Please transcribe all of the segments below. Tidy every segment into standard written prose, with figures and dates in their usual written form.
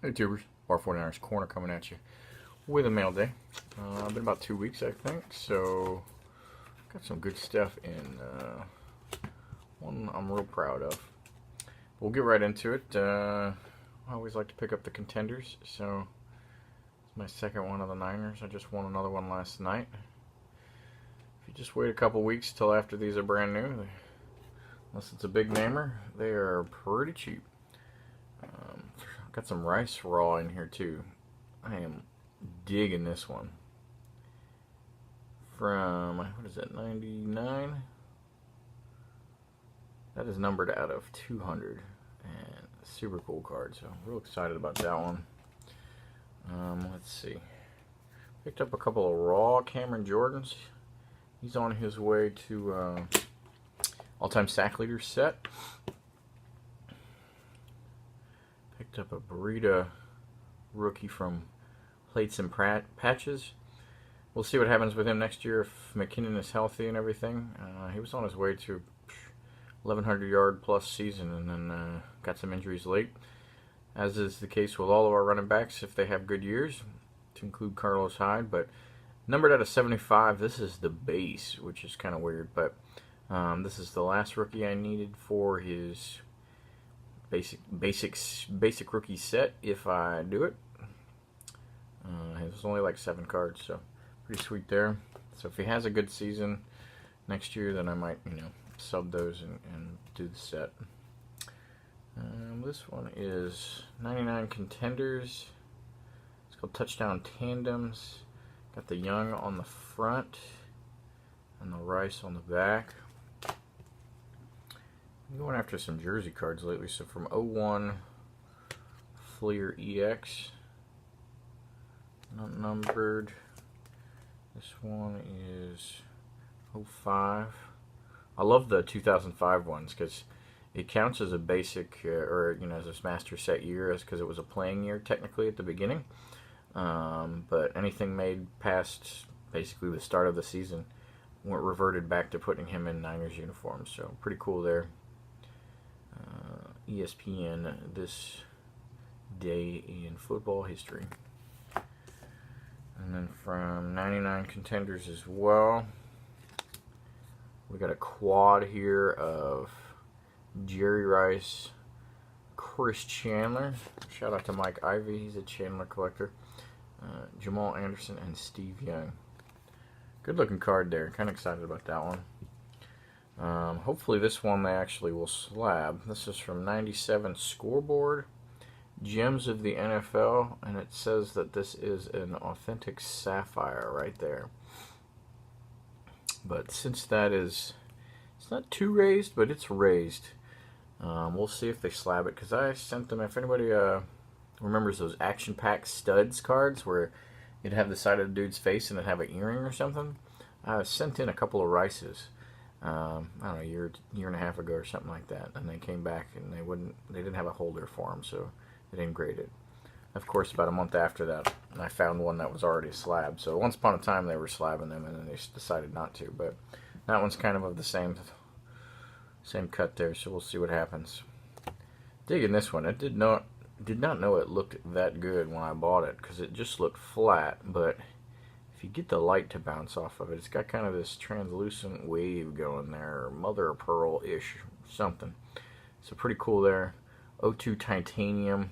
Hey tubers, War 49ers Corner coming at you with a mail day. Been about 2 weeks, I think, so got some good stuff in. One I'm real proud of. We'll get right into it. I always like to pick up the contenders, so it's my second one of the Niners. I just won another one last night. If you just wait a couple weeks till after these are brand new, unless it's a big namer, they are pretty cheap. Got some rice raw in here too. I am digging this one. From, what is that, 99? That is numbered out of 200. And super cool card, so I'm real excited about that one. Let's see. Picked up a couple of raw Cameron Jordans. He's on his way to all-time sack leader set. Picked up a Burrito rookie from Plates and Patches. We'll see what happens with him next year if McKinnon is healthy and everything. He was on his way to 1,100 yard plus season and then got some injuries late, as is the case with all of our running backs if they have good years, to include Carlos Hyde. But numbered out of 75, this is the base, which is kind of weird, but this is the last rookie I needed for his basic rookie set if I do it. It's only like 7 cards, so pretty sweet there. So if he has a good season next year, then I might, sub those and do the set. This one is 99 contenders. It's called Touchdown Tandems. Got the Young on the front and the Rice on the back. I'm going after some jersey cards lately, so from 01 Fleer EX, not numbered. This one is 05. I love the 2005 ones because it counts as a basic or as a master set year, because it was a playing year technically at the beginning. But anything made past basically the start of the season reverted back to putting him in Niners uniforms. So pretty cool there. ESPN, this day in football history. And then from 99 contenders as well, we got a quad here of Jerry Rice, Chris Chandler. Shout out to Mike Ivey, he's a Chandler collector. Jamal Anderson and Steve Young. Good looking card there. Kind of excited about that one. Hopefully this one they actually will slab. This is from 97 Scoreboard, Gems of the NFL, and it says that this is an authentic sapphire right there. But since that is, it's not too raised, but it's raised. We'll see if they slab it, because I sent them, if anybody remembers those Action Pack Studs cards where you'd have the side of the dude's face and it'd have an earring or something. I sent in a couple of Rices. I don't know, a year and a half ago or something like that, and they came back and they didn't have a holder for them, so they didn't grade it. Of course, about a month after that, I found one that was already slabbed. So once upon a time they were slabbing them, and then they decided not to. But that one's kind of the same cut there, so we'll see what happens. Digging this one. I did not know it looked that good when I bought it, because it just looked flat, but if you get the light to bounce off of it, it's got kind of this translucent wave going there, or mother of pearl-ish, something. So pretty cool there. O2 Titanium.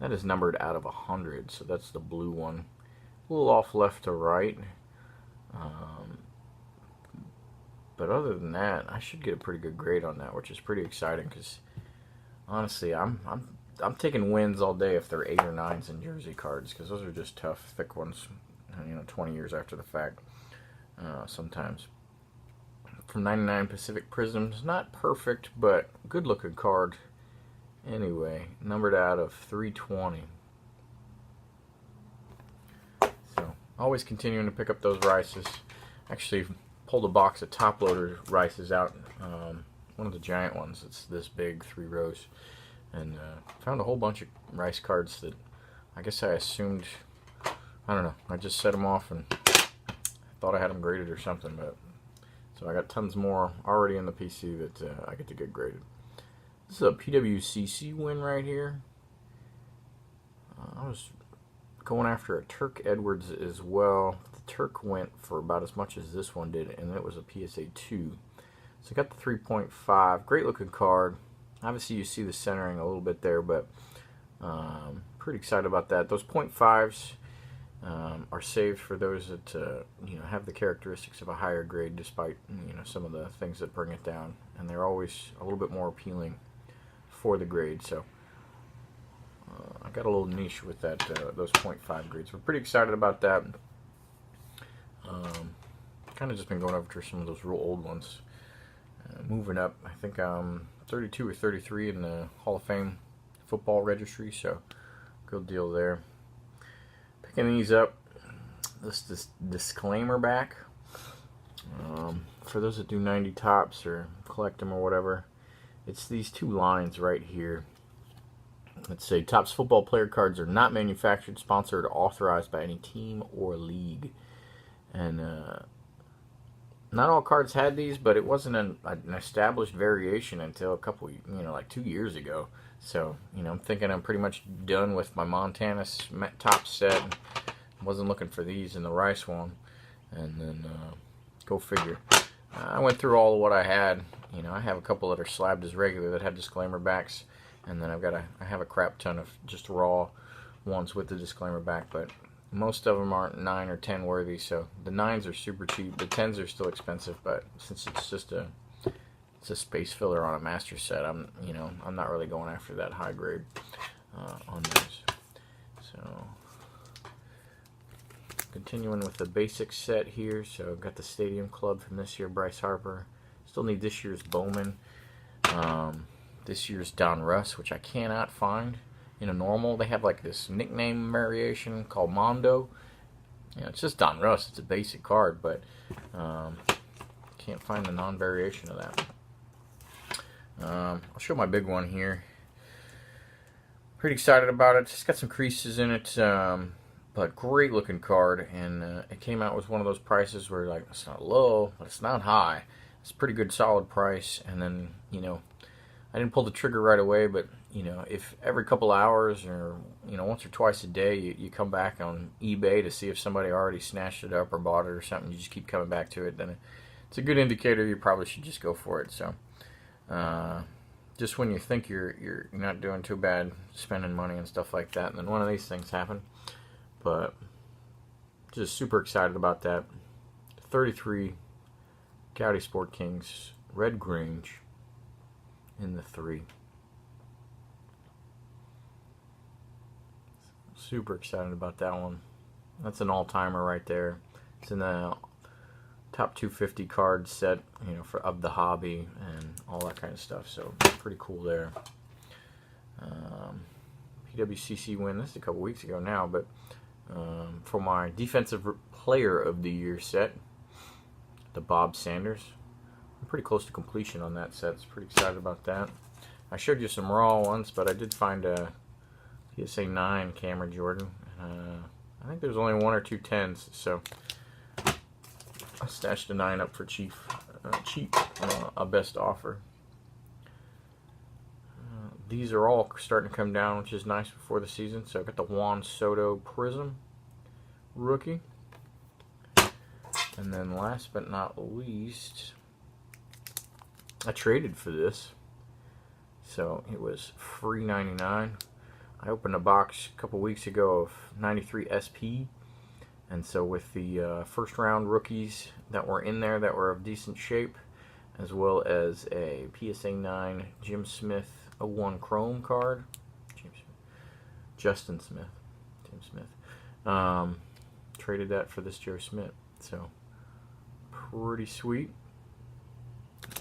That is numbered out of 100, so that's the blue one. A little off left to right. But other than that, I should get a pretty good grade on that, which is pretty exciting, because honestly, I'm taking wins all day if they're 8 or 9s in jersey cards, because those are just tough, thick ones. 20 years after the fact, sometimes. From 99 Pacific Prisms, not perfect, but good looking card. Anyway, numbered out of 320. So, always continuing to pick up those Rices. Actually, pulled a box of top loader Rices out. One of the giant ones. It's this big, 3 rows. And found a whole bunch of Rice cards that I guess I assumed, I don't know, I just set them off and thought I had them graded or something, but so I got tons more already in the PC that I get to get graded. This is a PWCC win right here. I was going after a Turk Edwards as well. The Turk went for about as much as this one did, and it was a PSA 2. So I got the 3.5. Great looking card. Obviously you see the centering a little bit there, but pretty excited about that. Those .5s are saved for those that have the characteristics of a higher grade, despite some of the things that bring it down, and they're always a little bit more appealing for the grade. So I got a little niche with that those .5 grades. We're pretty excited about that. Kind of just been going over to some of those real old ones. Moving up, I think 32 or 33 in the Hall of Fame football registry, so good deal there. Picking these up, this disclaimer back. For those that do 90 tops or collect them or whatever, it's these two lines right here. Let's say Topps football player cards are not manufactured, sponsored, or authorized by any team or league. And not all cards had these, but it wasn't an established variation until a couple, like 2 years ago. So, I'm thinking I'm pretty much done with my Montana top set. Wasn't looking for these in the Rice one. And then, go figure. I went through all of what I had. I have a couple that are slabbed as regular that have disclaimer backs. And then I have a crap ton of just raw ones with the disclaimer back, but most of them aren't 9 or 10 worthy, so the 9s are super cheap. The 10s are still expensive, but since it's just a space filler on a master set, I'm not really going after that high grade on those. So continuing with the basic set here, so I've got the Stadium Club from this year, Bryce Harper. Still need this year's Bowman. This year's Don Russ, which I cannot find in a normal. They have like this nickname variation called Mondo. It's just Don Russ. It's a basic card, but can't find the non-variation of that. I'll show my big one here. Pretty excited about it. It's got some creases in it, but great looking card. And it came out with one of those prices where like it's not low, but it's not high. It's a pretty good solid price. And then I didn't pull the trigger right away, but if every couple hours or once or twice a day you come back on eBay to see if somebody already snatched it up or bought it or something, you just keep coming back to it, then it's a good indicator you probably should just go for it. So just when you think you're not doing too bad spending money and stuff like that, and then one of these things happen. But just super excited about that. 33 Gaudy Sport Kings Red Grange in the 3. Super excited about that one. That's an all-timer right there. It's in the top 250 card set, of the hobby and all that kind of stuff. So pretty cool there. PWCC win. This is a couple weeks ago now, but for my Defensive Player of the Year set, the Bob Sanders. I'm pretty close to completion on that set. So pretty excited about that. I showed you some raw ones, but I did find a PSA 9 Cameron Jordan. I think there's only 1 or 2 10s, so I stashed a 9 up for cheap, a best offer. These are all starting to come down, which is nice before the season. So I've got the Juan Soto Prism rookie. And then last but not least, I traded for this. So it was free 99. I opened a box a couple weeks ago of 93 SP. And so with the first round rookies that were in there that were of decent shape, as well as a PSA 9 Jim Smith 01 Chrome card. Justin Smith. Tim Smith. Traded that for this Joe Smith. So pretty sweet.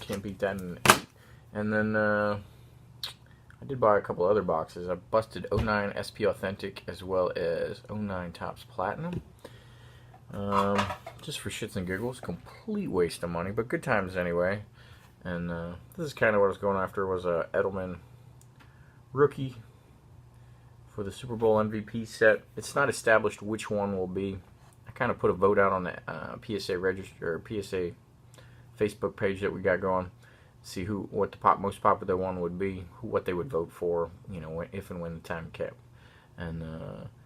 Can't beat that in an 8. And then I did buy a couple other boxes. I busted 09 SP Authentic as well as 09 Topps Platinum. Just for shits and giggles. Complete waste of money, but good times anyway. And this is kind of what I was going after, was a Edelman rookie for the Super Bowl MVP set. It's not established which one will be. I kind of put a vote out on the PSA register or PSA Facebook page that we got going. See what the most popular one would be, what they would vote for, if and when the time kept. and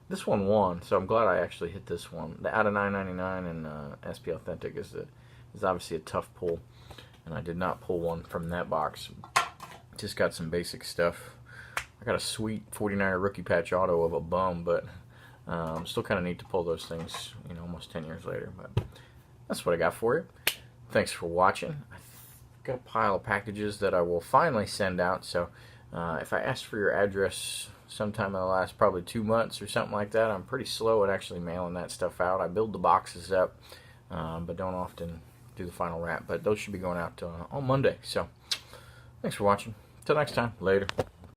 this one won, so I'm glad I actually hit this one. The out of 9.99 and SP Authentic is obviously a tough pull, and I did not pull one from that box. Just got some basic stuff. I got a sweet 49er rookie patch auto of a bum, but still kind of neat to pull those things, you know, almost 10 years later. But that's what I got for you. Thanks for watching. I've got a pile of packages that I will finally send out, so if I asked for your address sometime in the last probably 2 months or something like that, I'm pretty slow at actually mailing that stuff out. I build the boxes up, but don't often do the final wrap. But those should be going out on Monday. So thanks for watching. Till next time. Later.